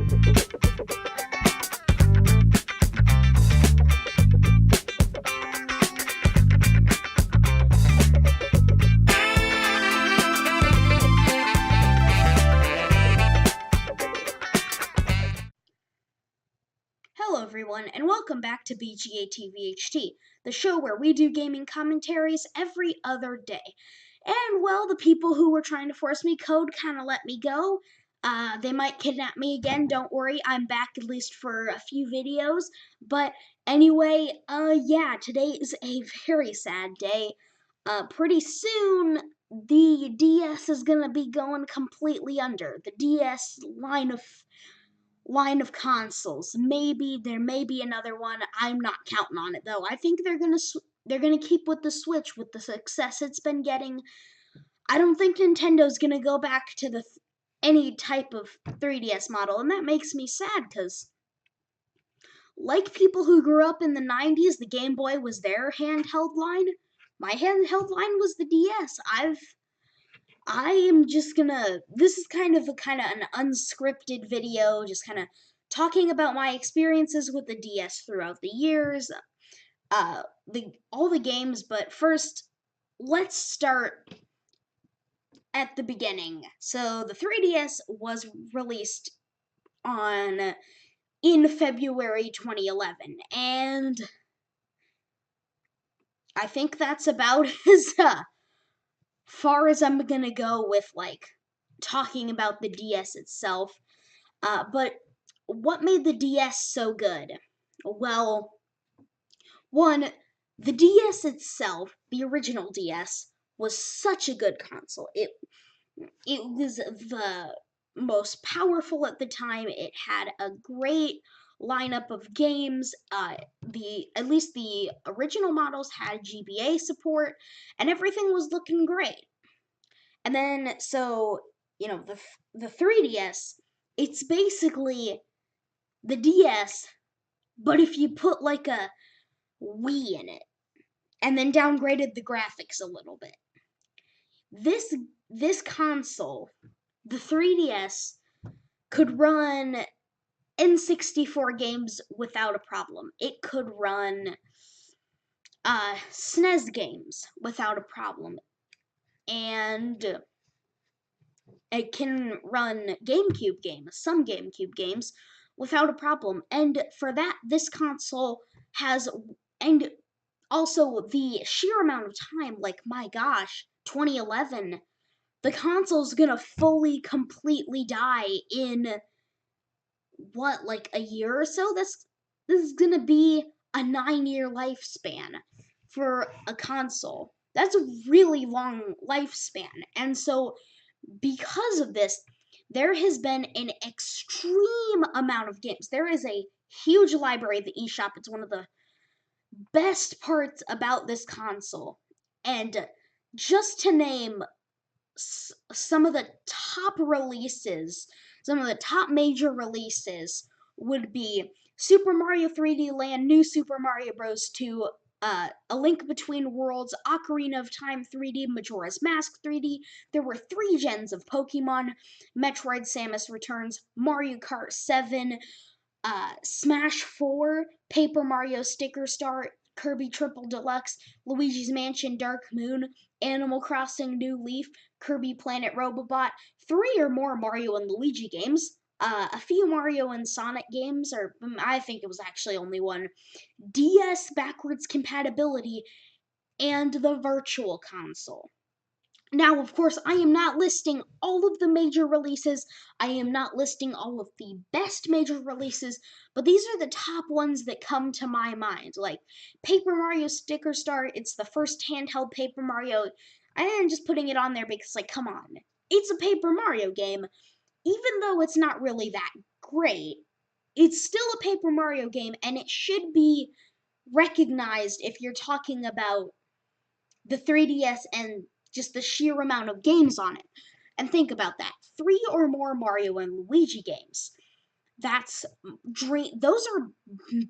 Hello everyone, and welcome back to BGA TVHT, the show where we do gaming commentaries every other day. And well, the people who were trying to force me code kind of let me go. They might kidnap me again, don't worry, I'm back at least for a few videos. But anyway, yeah, today is a very sad day. Pretty soon, the DS is gonna be going completely under. The DS line of consoles. Maybe there may be another one. I'm not counting on it though. I think they're gonna keep with the Switch with the success it's been getting. I don't think Nintendo's gonna go back to any type of 3DS model, and that makes me sad because, like people who grew up in the 90s, the Game Boy was their handheld line. My handheld line was the DS. I am just gonna. This is kind of an unscripted video, just kind of talking about my experiences with the DS throughout the years, all the games. But first, let's start at the beginning. So the 3DS was released in February 2011, and I think that's about as far as I'm gonna go with talking about the DS itself. But what made the DS so good? Well, one, the DS itself, the original DS, was such a good console. It was the most powerful at the time. It had a great lineup of games. At least the original models had GBA support, and everything was looking great. And then, so, the 3DS, it's basically the DS, but if you put like a Wii in it, and then downgraded the graphics a little bit. This console, the 3DS, could run N64 games without a problem. It could run SNES games without a problem. And it can run GameCube games, some GameCube games, without a problem. And for that, this console has, and also the sheer amount of time, like, my gosh, 2011, the console's gonna fully, completely die in, what, like a year or so? This is gonna be a 9-year lifespan for a console. That's a really long lifespan. And so, because of this, there has been an extreme amount of games. There is a huge library at the eShop. It's one of the best parts about this console. And just to name some of the top releases, some of the top major releases would be Super Mario 3D Land, New Super Mario Bros. 2, A Link Between Worlds, Ocarina of Time 3D, Majora's Mask 3D. There were 3 gens of Pokemon, Metroid Samus Returns, Mario Kart 7, Smash 4, Paper Mario Sticker Star, Kirby Triple Deluxe, Luigi's Mansion Dark Moon, Animal Crossing New Leaf, Kirby Planet Robobot, 3 or more Mario and Luigi games, a few Mario and Sonic games, or I think it was actually only one, DS backwards compatibility, and the Virtual Console. Now, of course, I am not listing all of the major releases. I am not listing all of the best major releases, but these are the top ones that come to my mind. Like Paper Mario Sticker Star, it's the first handheld Paper Mario. I am just putting it on there because, like, come on. It's a Paper Mario game. Even though it's not really that great, it's still a Paper Mario game, and it should be recognized if you're talking about the 3DS and just the sheer amount of games on it. And think about that. 3 or more Mario and Luigi games. Those are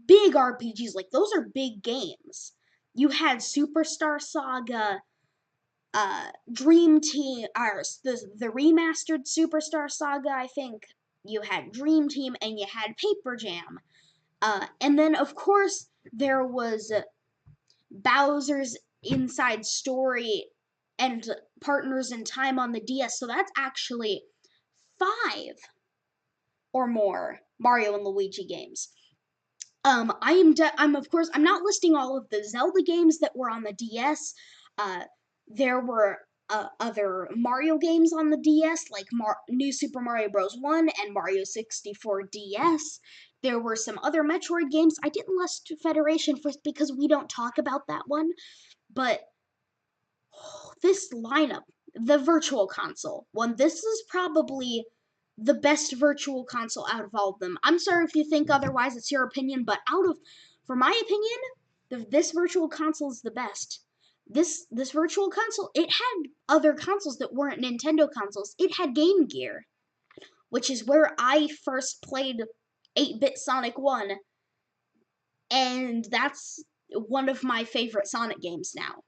big RPGs, like those are big games. You had Superstar Saga, Dream Team, or the remastered Superstar Saga, I think. you had Dream Team, and you had Paper Jam. And then, of course, there was Bowser's Inside Story and Partners in Time on the DS. So that's actually 5 or more Mario and Luigi games. I'm of course I'm not listing all of the Zelda games that were on the DS. There were other Mario games on the DS, like New Super Mario Bros. 1 and Mario 64 DS. There were some other Metroid games. I didn't list Federation Force because we don't talk about that one, but this lineup, the Virtual Console one, this is probably the best Virtual Console out of all of them. I'm sorry if you think otherwise, it's your opinion, but for my opinion, this Virtual Console is the best. This Virtual Console, it had other consoles that weren't Nintendo consoles. It had Game Gear, which is where I first played 8-bit Sonic 1, and that's one of my favorite Sonic games now.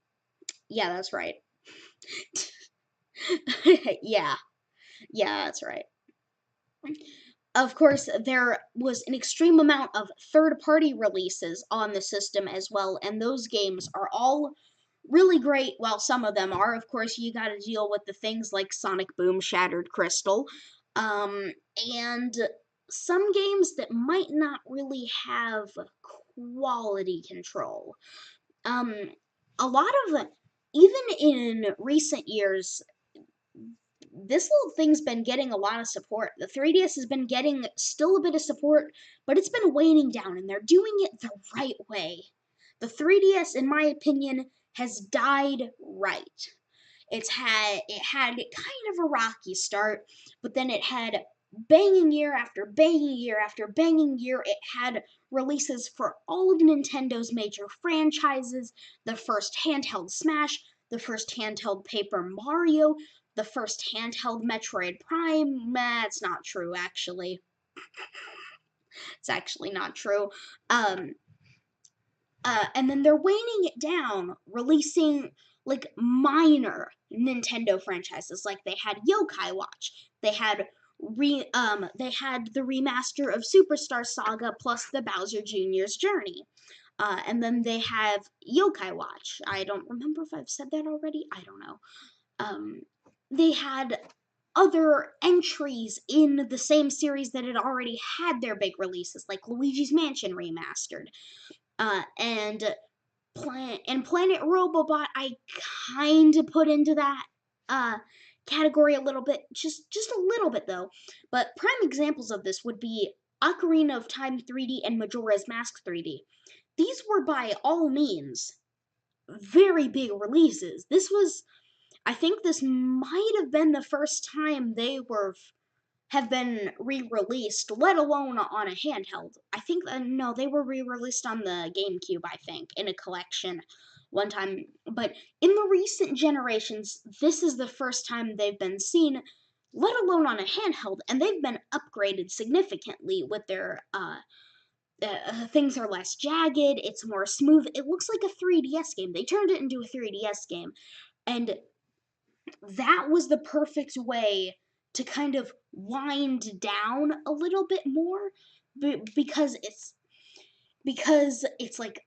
Yeah, that's right. yeah, that's right. Of course, there was an extreme amount of third-party releases on the system as well, and those games are all really great. While some of them are, of course, you got to deal with the things like Sonic Boom, Shattered Crystal, and some games that might not really have quality control. A lot of even in recent years, this little thing's been getting a lot of support. The 3DS has been getting still a bit of support, but it's been waning down, and they're doing it the right way. The 3DS, in my opinion, has died right. It had kind of a rocky start, but then it had banging year after banging year after banging year. It had releases for all of Nintendo's major franchises, the first handheld Smash, the first handheld Paper Mario, the first handheld Metroid Prime. That's not true, actually. It's actually not true. And then they're waning it down, releasing like minor Nintendo franchises. Like they had Yokai Watch. They had they had the remaster of Superstar Saga plus the Bowser Jr.'s Journey. And then they have Yokai Watch. I don't remember if I've said that already. I don't know. They had other entries in the same series that had already had their big releases, like Luigi's Mansion Remastered. And Planet Robobot, I kind of put into that category a little bit, just a little bit though. But prime examples of this would be Ocarina of Time 3D and Majora's Mask 3D. These were by all means very big releases. I think this might have been the first time they have been re-released, let alone on a handheld. I think no, they were re-released on the GameCube, I think, in a collection one time. But in the recent generations, this is the first time they've been seen, let alone on a handheld, and they've been upgraded significantly with their things are less jagged, it's more smooth. It looks like a 3DS game. They turned it into a 3DS game, and that was the perfect way to kind of wind down a little bit more because it's like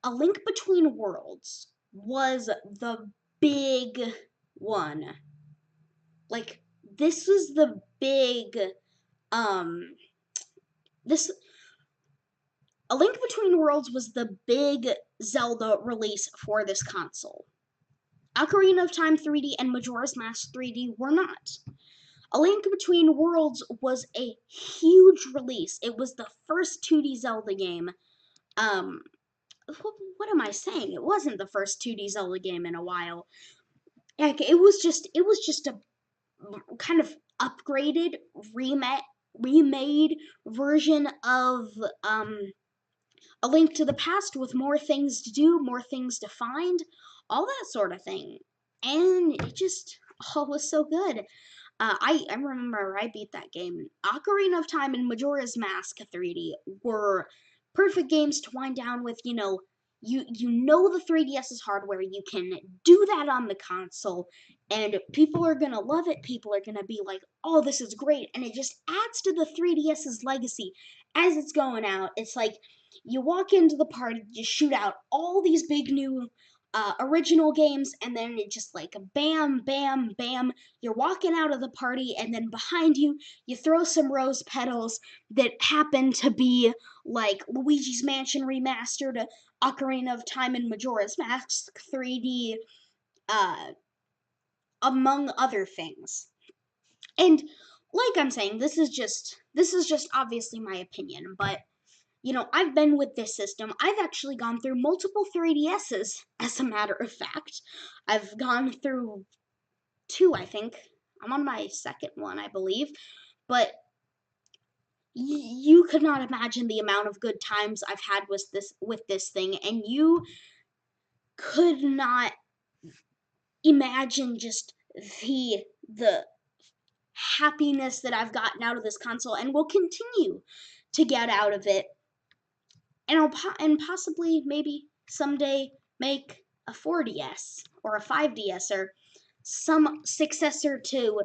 A Link Between Worlds was the big one. Like this was the big this A Link Between Worlds was the big Zelda release for this console. Ocarina of Time 3D and Majora's Mask 3D were not. A Link Between Worlds was a huge release. It was the first 2D Zelda game. What am I saying? It wasn't the first 2D Zelda game in a while. Like it was just a kind of upgraded, remade version of A Link to the Past with more things to do, more things to find, all that sort of thing. And it just all was so good. I remember I beat that game. Ocarina of Time and Majora's Mask 3D were perfect games to wind down with, you know the 3DS's hardware, you can do that on the console, and people are gonna love it. People are gonna be like, oh, this is great, and it just adds to the 3DS's legacy as it's going out. It's like you walk into the party, you shoot out all these big new original games, and then it just like bam, bam, bam. You're walking out of the party, and then behind you, you throw some rose petals that happen to be like Luigi's Mansion Remastered, Ocarina of Time, and Majora's Mask 3D, among other things. And like I'm saying, this is just obviously my opinion, but I've been with this system. I've actually gone through multiple 3DSs, as a matter of fact. I've gone through 2, I think. I'm on my second one, I believe. But you could not imagine the amount of good times I've had with this thing, and you could not imagine just the happiness that I've gotten out of this console and will continue to get out of it. And and possibly maybe someday make a 4DS or a 5DS or some successor to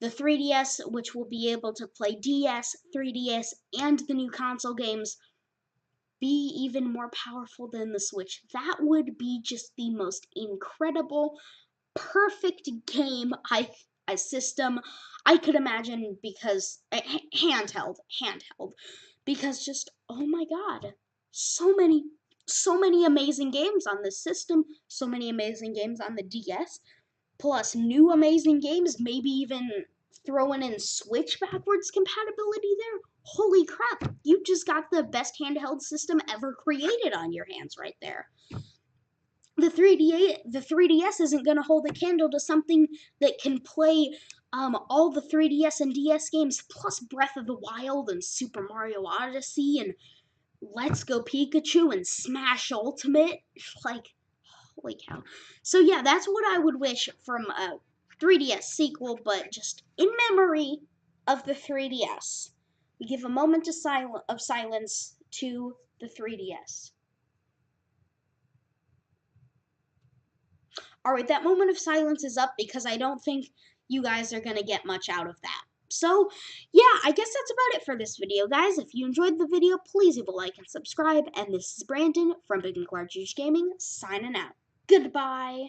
the 3DS, which will be able to play DS, 3DS, and the new console games, be even more powerful than the Switch. That would be just the most incredible, perfect game system I could imagine, because handheld, because just, oh my god, so many amazing games on this system, so many amazing games on the DS, plus new amazing games, maybe even throwing in Switch backwards compatibility there. Holy crap, you just got the best handheld system ever created on your hands right there. The 3DS isn't going to hold a candle to something that can play all the 3DS and DS games, plus Breath of the Wild and Super Mario Odyssey and Let's Go Pikachu and Smash Ultimate. Like, holy cow. So yeah, that's what I would wish from a 3DS sequel, but just in memory of the 3DS. We give a moment of silence to the 3DS. Alright, that moment of silence is up because I don't think you guys are going to get much out of that. So, yeah, I guess that's about it for this video, guys. If you enjoyed the video, please leave a like and subscribe. And this is Brandon from Big McLarge Gaming, signing out. Goodbye.